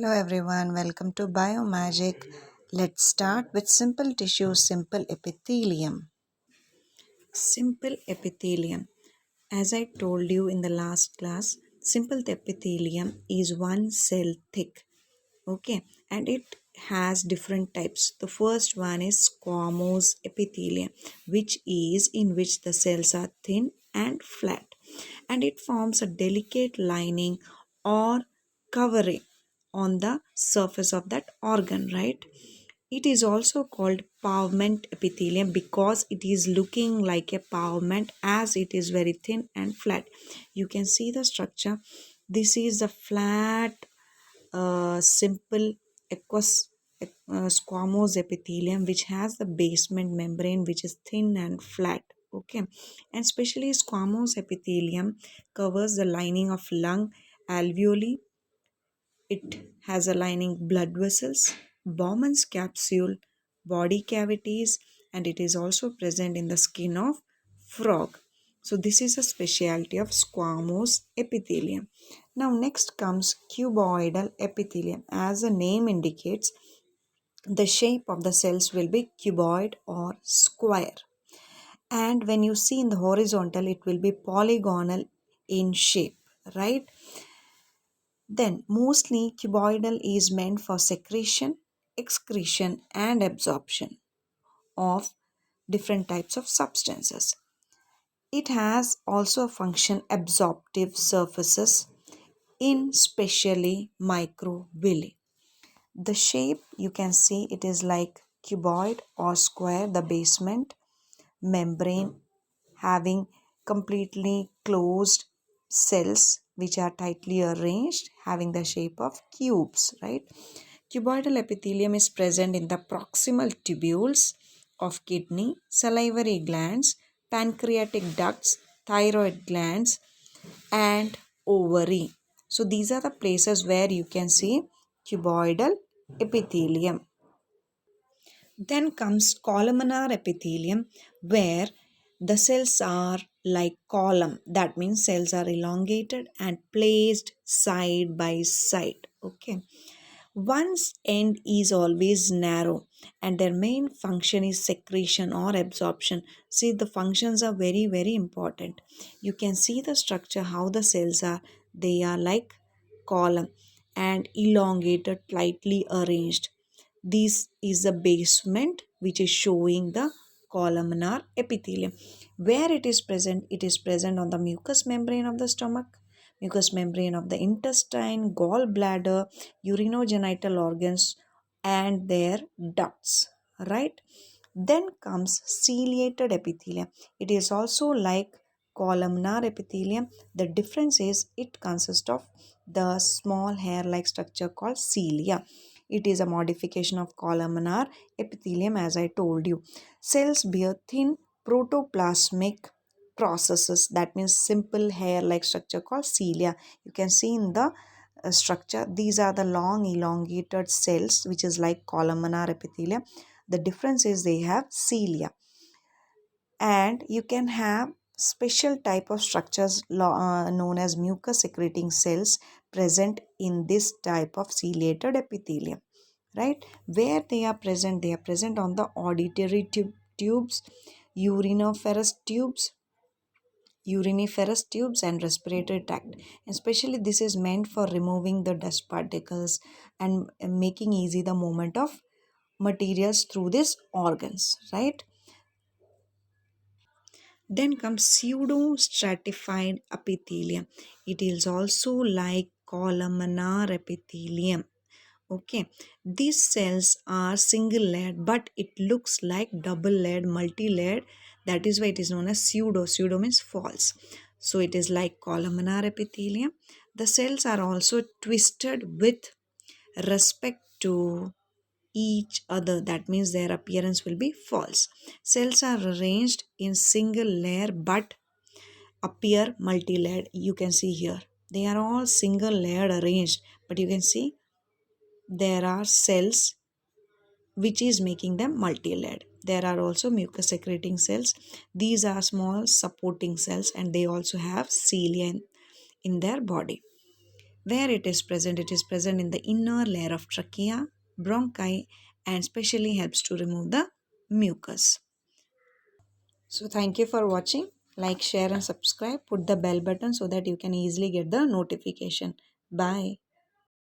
Hello everyone, welcome to Biomagic. Let's start with simple tissue, simple epithelium. Simple epithelium. As I told you in the last class, simple epithelium is one cell thick. Okay, and it has different types. The first one is squamous epithelium, which is in which the cells are thin and flat, and it forms a delicate lining or covering on the surface of that organ, right? It is also called pavement epithelium because it is looking like a pavement as it is very thin and flat. You can see the structure. This is a flat, simple squamous epithelium which has the basement membrane which is thin and flat. Okay, and especially squamous epithelium covers the lining of lung alveoli. It has a lining blood vessels, Bowman's capsule, body cavities, and it is also present in the skin of frog. So this is a specialty of squamous epithelium. Now next comes cuboidal epithelium. As the name indicates, the shape of the cells will be cuboid or square. And when you see in the horizontal, it will be polygonal in shape, right? Then, mostly cuboidal is meant for secretion, excretion, and absorption of different types of substances. It has also a function absorptive surfaces in specially microvilli. The shape you can see it is like cuboid or square, the basement membrane having completely closed cells which are tightly arranged having the shape of cubes, right? Cuboidal epithelium is present in the proximal tubules of kidney, salivary glands, pancreatic ducts, thyroid glands, and ovary. So these are the places where you can see cuboidal epithelium. Then comes columnar epithelium, where the cells are like column. That means cells are elongated and placed side by side. Okay. One's end is always narrow and their main function is secretion or absorption. See, the functions are very, very important. You can see the structure, how the cells are. They are like column and elongated, tightly arranged. This is the basement which is showing the columnar epithelium. Where it is present on the mucous membrane of the stomach, mucous membrane of the intestine, gallbladder, urinogenital organs, and their ducts, right? Then comes ciliated epithelium. It is also like columnar epithelium. The difference is it consists of the small hair-like structure called cilia. It is a modification of columnar epithelium, as I told you. Cells bear thin protoplasmic processes, that means simple hair-like structure called cilia. You can see in the structure, these are the long elongated cells which is like columnar epithelium. The difference is they have cilia, and you can have special type of structures known as mucus secreting cells present in this type of ciliated epithelium, right? Where they are present on the auditory tubes, uriniferous tubes, and respiratory tract. Especially this is meant for removing the dust particles and making easy the movement of materials through these organs, right? Then comes pseudo stratified epithelium. It is also like columnar epithelium. Okay, these cells are single layered, but it looks like double layered, multi layered. That is why it is known as pseudo. Pseudo means false. So it is like columnar epithelium. The cells are also twisted with respect to each other. That means their appearance will be false. Cells are arranged in single layer but appear multi-layered. You can see here. They are all single layered arranged, but you can see there are cells which is making them multi-layered. There are also mucus secreting cells. These are small supporting cells and they also have cilia in their body. Where it is present in the inner layer of trachea, bronchi, and specially helps to remove the mucus. So thank you for watching. Like, share and subscribe. Put the bell button so that you can easily get the notification. Bye.